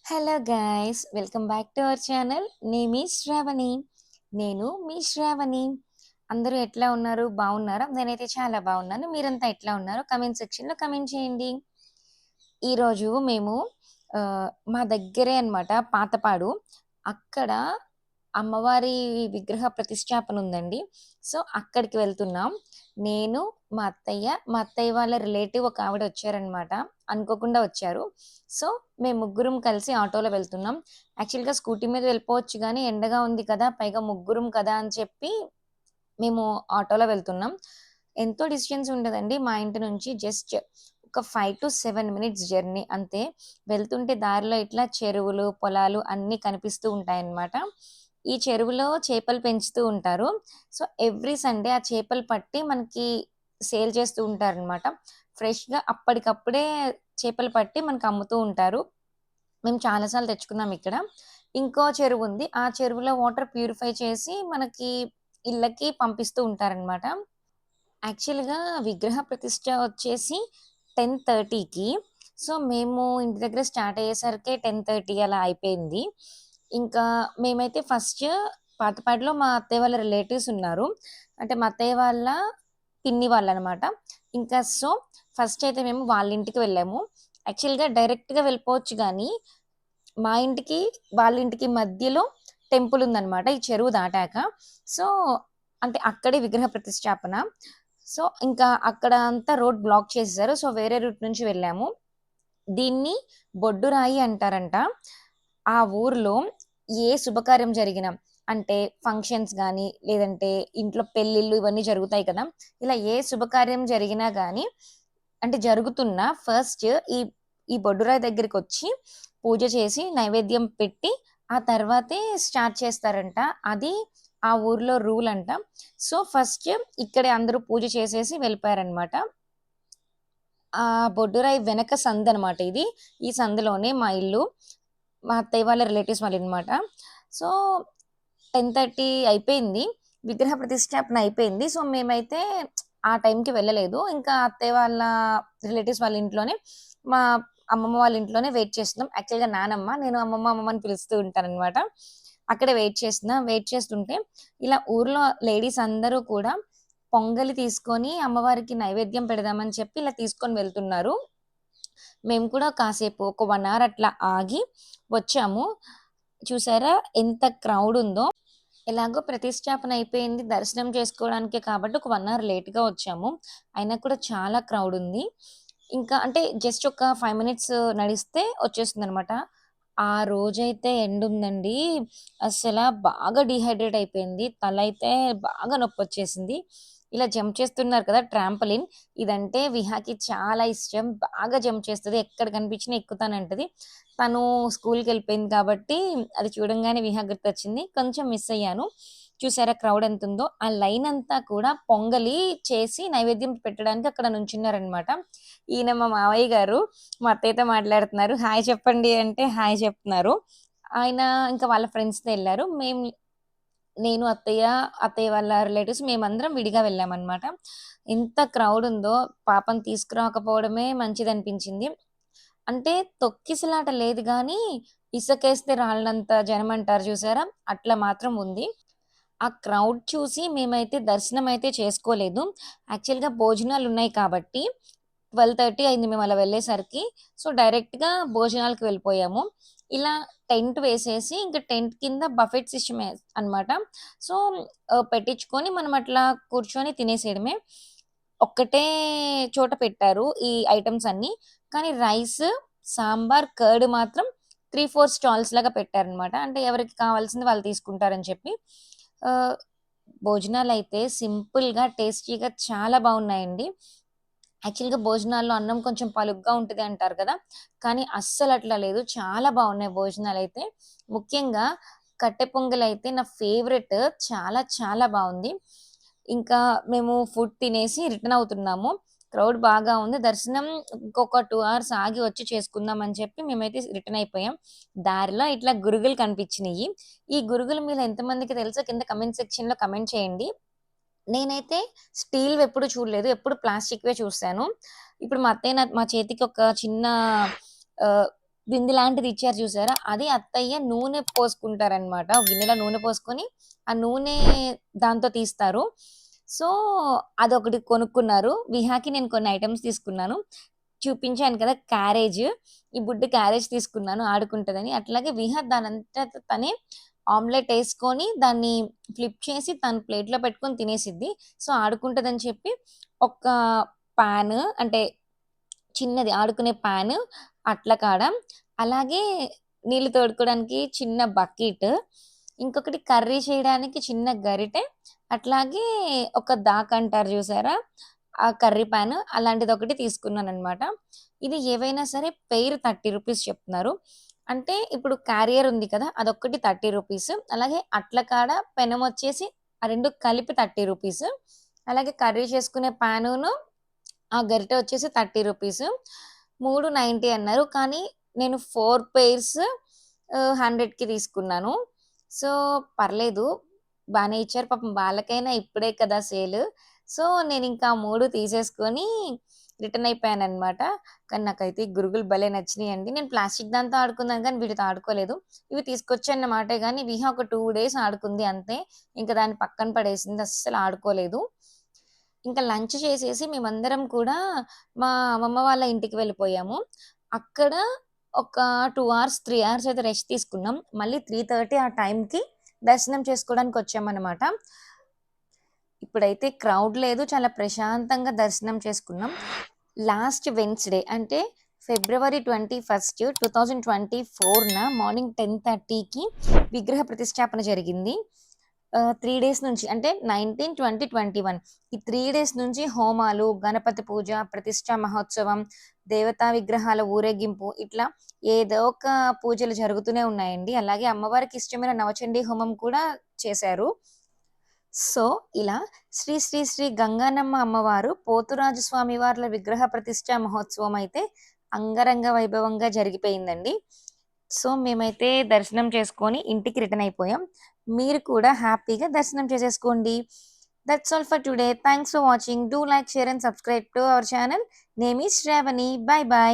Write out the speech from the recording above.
Hello guys welcome back to our channel. నేమి శ్రావణి. నేను మీ శ్రావణి. అందరూ ఎట్లా ఉన్నారు? బాగున్నారా? నేనైతే చాలా బాగున్నాను. మీరంతా ఎట్లా ఉన్నారో కమెంట్ సెక్షన్లో కమెంట్ చేయండి. ఈరోజు మేము మా దగ్గరే అన్నమాట పాతపాడు. అక్కడ అమ్మవారి విగ్రహ ప్రతిష్టాపన ఉందండి. సో, అక్కడికి వెళ్తున్నాం. నేను, మా అత్తయ్య వాళ్ళ రిలేటివ్ ఒక ఆవిడ వచ్చారనమాట. అనుకోకుండా వచ్చారు. సో, మేము ముగ్గురం కలిసి ఆటోలో వెళ్తున్నాం. యాక్చువల్‌గా స్కూటీ మీద వెళ్ళిపోవచ్చు గానీ, ఎండగా ఉంది కదా! పైగా ముగ్గురం కదా అని చెప్పి మేము ఆటోలో వెళ్తున్నాం. ఎంతో డిస్టెన్స్ ఉండదండి మా ఇంటి నుంచి. జస్ట్ ఒక 5-7 మినిట్స్ జర్నీ అంతే. వెళ్తుంటే దారిలో ఇట్లా చెరువులు, పొలాలు అన్నీ కనిపిస్తూ ఉంటాయన్నమాట. ఈ చెరువులో చేపలు పెంచుతూ ఉంటారు. సో, ఎవ్రీ సండే ఆ చేపలు పట్టి మనకి సేల్ చేస్తూ ఉంటారనమాట. ఫ్రెష్‌గా అప్పటికప్పుడే చేపలు పట్టి మనకు అమ్ముతూ ఉంటారు. మేము చాలా సార్లు తెచ్చుకున్నాం ఇక్కడ. ఇంకో చెరువుంది. ఆ చెరువులో వాటర్ ప్యూరిఫై చేసి మనకి ఇళ్ళకి పంపిస్తూ ఉంటారనమాట. యాక్చువల్‌గా విగ్రహ ప్రతిష్ఠ వచ్చేసి 10:30కి. సో, మేము ఇంటి దగ్గర స్టార్ట్ అయ్యేసరికే 10:30 అలా అయిపోయింది. ఇంకా మేమైతే ఫస్ట్ పాతపాడులో మా అత్తయ్య వాళ్ళ రిలేటివ్స్ ఉన్నారు. అంటే మా అత్తయ్య వాళ్ళ పిన్ని వాళ్ళనమాట. ఇంకా సో, ఫస్ట్ అయితే మేము వాళ్ళ ఇంటికి వెళ్ళాము. యాక్చువల్‌గా డైరెక్ట్‌గా వెళ్ళిపోవచ్చు గానీ, మా ఇంటికి, వాళ్ళ ఇంటికి మధ్యలో టెంపుల్ ఉందనమాట. ఈ చెరువు దాటాక. సో, అంటే అక్కడే విగ్రహ ప్రతిష్టాపన. సో, ఇంకా అక్కడ అంతా రోడ్ బ్లాక్ చేసేసారు. సో, వేరే రూట్ నుంచి వెళ్ళాము. దీన్ని బొడ్డురాయి అంటారంట. ఆ ఊర్లో ఏ శుభకార్యం జరిగినా అంటే ఫంక్షన్స్ గానీ, లేదంటే ఇంట్లో పెళ్ళిళ్ళు ఇవన్నీ జరుగుతాయి కదా! ఇలా ఏ శుభకార్యం జరిగినా గానీ అంటే జరుగుతున్నా ఫస్ట్ ఈ ఈ బొడ్డురాయి దగ్గరికొచ్చి పూజ చేసి, నైవేద్యం పెట్టి, ఆ తర్వాతే స్టార్ట్ చేస్తారంట. అది ఆ ఊర్లో రూల్ అంట. సో, ఫస్ట్ ఇక్కడే అందరూ పూజ చేసేసి వెళ్ళిపోయారనమాట. బొడ్డురాయి వెనక సందనమాట ఇది. ఈ సందులోనే మా ఇల్లు. మా అత్తయ్య వాళ్ళ రిలేటివ్స్ వాళ్ళనమాట. సో, 10:30 అయిపోయింది. విగ్రహ ప్రతిష్టాపన అయిపోయింది. సో, మేమైతే ఆ టైంకి వెళ్ళలేదు. ఇంకా అత్తయ్య వాళ్ళ రిలేటివ్స్ వాళ్ళ ఇంట్లోనే మా అమ్మమ్మ వాళ్ళ ఇంట్లోనే వెయిట్ చేస్తున్నాం. యాక్చువల్‌గా నానమ్మ, నేను అమ్మమ్మ, అమ్మమ్మ అని పిలుస్తూ ఉంటాననమాట. అక్కడే వెయిట్ చేస్తున్నా. వెయిట్ చేస్తుంటే ఇలా ఊర్లో లేడీస్ అందరూ కూడా పొంగలి తీసుకొని అమ్మవారికి నైవేద్యం పెడదామని చెప్పి ఇలా తీసుకొని వెళ్తున్నారు. మేము కూడా కాసేపు ఒక 1 అవర్ అట్లా ఆగి వచ్చాము. చూసారా ఎంత క్రౌడ్ ఉందో. ఎలాగో ప్రతిష్టాపన అయిపోయింది. దర్శనం చేసుకోవడానికే కాబట్టి ఒక 1 అవర్ లేట్‌గా వచ్చాము. అయినా కూడా చాలా క్రౌడ్ ఉంది. ఇంకా అంటే జస్ట్ ఒక 5 మినిట్స్ నడిస్తే వచ్చేస్తుందనమాట. ఆ రోజైతే ఎండుందండి. అస్సల బాగా డీహైడ్రేట్ అయిపోయింది. తలైతే బాగా నొప్పొచ్చేసింది. ఇలా జంప్ చేస్తున్నారు కదా! ట్రాంపోలిన్. ఇదంటే విహాకి చాలా ఇష్టం. బాగా జంప్ చేస్తది. ఎక్కడ కనిపించినా ఎక్కుతానంటది. తను స్కూల్‌కెళ్ళిపోయింది కాబట్టి అది చూడంగానే విహా గుర్తొచ్చింది. కొంచెం మిస్ అయ్యాను. చూసారా క్రౌడ్ ఎంతుందో. ఆ లైన్ అంతా కూడా పొంగలి చేసి నైవేద్యం పెట్టడానికి అక్కడ నుంచున్నారనమాట. ఈయన మా మావయ్య గారు మా అత్తయ్యతో మాట్లాడుతున్నారు. హాయ్ చెప్పండి అంటే హాయ్ చెప్తున్నారు. ఆయన ఇంకా వాళ్ళ ఫ్రెండ్స్‌తో ఎళ్లారు. నేను, అత్తయ్య వాళ్ళ రిలేటివ్స్ మేమందరం విడిగా వెళ్ళామనమాట. ఎంత క్రౌడ్ ఉందో పాపని తీసుకురాకపోవడమే మంచిదనిపించింది. అంటే తొక్కిసలాట లేదు గానీ, ఇసకేస్తే రాలినంత జనమంటారు చూసారా? అట్లా మాత్రం ఉంది. ఆ క్రౌడ్ చూసి మేమైతే దర్శనమైతే చేసుకోలేదు. యాక్చువల్‌గా భోజనాలున్నాయి కాబట్టి 12:30 అయింది మేమలా వెళ్ళేసరికి. సో, డైరెక్ట్‌గా భోజనాలకు వెళ్ళిపోయాము. ఇలా టెంట్ వేసేసి ఇంక టెంట్ కింద బఫెట్ సిస్టమే అనమాట. సో, పెట్టించుకొని మనం అట్లా కూర్చొని తినేసేయడమే. ఒక్కటే చోట పెట్టారు ఈ ఐటెమ్స్ అన్నీ. కానీ రైస్, సాంబార్, కర్డ్ మాత్రం 3, 4 స్టాల్స్ లాగా పెట్టారనమాట. అంటే ఎవరికి కావాల్సింది వాళ్ళు తీసుకుంటారని చెప్పి. ఆహ్, భోజనాలైతే సింపుల్‌గా, టేస్టీగా చాలా బావున్నాయండి. యాక్చువల్‌గా భోజనాల్లో అన్నం కొంచెం పలుగ్గా ఉంటది అంటారు కదా! కానీ అస్సలట్లా లేదు. చాలా బావున్నాయి భోజనాలైతే. ముఖ్యంగా కట్టె పొంగలైతే నా ఫేవరెట్. చాలా చాలా బావుంది. ఇంకా మేము ఫుడ్ తినేసి రిటర్న్ అవుతున్నాము. క్రౌడ్ బాగా ఉంది. దర్శనం ఇంకొక 2 అవర్స్ ఆగి వచ్చి చేసుకుందాం అని చెప్పి మేమైతే రిటర్న్ అయిపోయాం. దారిలో ఇట్లా గురుగులు కనిపించినియి. ఈ గురుగుల మీద ఎంతమందికి తెలుసో కింద కామెంట్ సెక్షన్‌లో కామెంట్ చేయండి. నేనైతే స్టీల్‌వెప్పుడు చూడలేదు. ఎప్పుడు ప్లాస్టిక్‌వే చూసాను. ఇప్పుడు మా అత్తయ్య మా చేతికి ఒక చిన్న ఆహ్, బిందె లాంటిది ఇచ్చారు చూసారా? అది అత్తయ్య నూనె పోసుకుంటారనమాట. ఒక గిన్నెలో నూనె పోసుకొని, ఆ నూనె దాంతో తీస్తారు. సో, అదొకటి కొనుక్కున్నారు. విహాకి నేను కొన్ని ఐటెమ్స్ తీసుకున్నాను. చూపించాను కదా! క్యారేజ్. ఈ బుడ్డి క్యారేజ్ తీసుకున్నాను ఆడుకుంటదని. అట్లాగే విహా దానంతట తనే ఆమ్లెట్ ఏసుకొని, దాన్ని ఫ్లిప్ చేసి తన ప్లేట్‌లో పెట్టుకొని తినేసిద్ది. సో, ఆడుకుంటదని చెప్పి ఒక పాన్ అంటే చిన్నది ఆడుకునే పాను, అట్ల కాడ, అలాగే నీళ్ళు తోడుకోవడానికి చిన్న బకెట్, ఇంకొకటి కర్రీ చేయడానికి చిన్న గరిటె, అట్లాగే ఒక దాకంటారు చూసారా? ఆ కర్రీ పాను అలాంటిదొకటి తీసుకున్నాననమాట. ఇది ఏవైనా సరే పెయిర్ రూ. 30 చెప్తున్నారు. అంటే ఇప్పుడు క్యారియర్ ఉంది కదా! అదొక్కటి రూ. 30, అలాగే అట్ల కాడ, పెనమొచ్చేసి ఆ 2 కలిపి రూ. 30, అలాగే కర్రీ చేసుకునే పానును ఆ గరిటె వచ్చేసి రూ. 30, 3 90 అన్నారు. కానీ నేను 4 పెయిర్స్ 100కి తీసుకున్నాను. సో, పర్లేదు. బానే ఇచ్చారు. పాపం వాళ్ళకైనా ఇప్పుడే కదా సేలు. సో, నేనింకా 3 తీసేసుకొని రిటర్న్ అయిపోయాననమాట. కానీ నాకైతే ఈ గురుగులు భలే నచ్చినియండి. నేను ప్లాస్టిక్ దాంతో ఆడుకున్నాను గానీ వీటితో ఆడుకోలేదు. ఇవి తీసుకొచ్చాన్న మాటే గానీ విహ ఒక 2 డేస్ ఆడుకుంది అంతే. ఇంక దాన్ని పక్కన పడేసింది. అస్సలు ఆడుకోలేదు. ఇంకా లంచ్ చేసేసి మేమందరం కూడా మా అమ్మమ్మ వాళ్ళ ఇంటికి వెళ్ళిపోయాము. అక్కడ ఒక 2 అవర్స్, 3 అవర్స్ అయితే రెస్ట్ తీసుకున్నాం. మళ్ళీ 3:30 ఆ టైంకి దర్శనం చేసుకోవడానికొచ్చామనమాట. ఇప్పుడైతే క్రౌడ్ లేదు. చాలా ప్రశాంతంగా దర్శనం చేసుకున్నాం. లాస్ట్ వెడ్నెస్‌డే అంటే ఫిబ్రవరి 21, 2024న మార్నింగ్ 10:30కి విగ్రహ ప్రతిష్టాపన జరిగింది. 3 డేస్ నుంచి అంటే 19, 20, 21 ఈ 3 డేస్ నుంచి హోమాలు, గణపతి పూజ, ప్రతిష్ఠా మహోత్సవం, దేవతా విగ్రహాల ఊరేగింపు ఇట్లా ఏదో ఒక పూజలు జరుగుతూనే ఉన్నాయండి. అలాగే అమ్మవారికి ఇష్టమైన నవచండీ హోమం కూడా చేశారు. సో, ఇలా శ్రీ శ్రీ శ్రీ గంగానమ్మ అమ్మవారు, పోతురాజు స్వామి వార్ల విగ్రహ ప్రతిష్ఠా మహోత్సవం అయితే అంగరంగ వైభవంగా జరిగిపోయిందండి. సో, మేమైతే దర్శనం చేసుకొని ఇంటికి రిటర్న్ అయిపోయాం. మీరు కూడా హ్యాపీగా దర్శనం చేసేసుకోండి. That's all for today. Thanks for watching. Do like, share and subscribe to our channel. Name is Shravani. Bye by.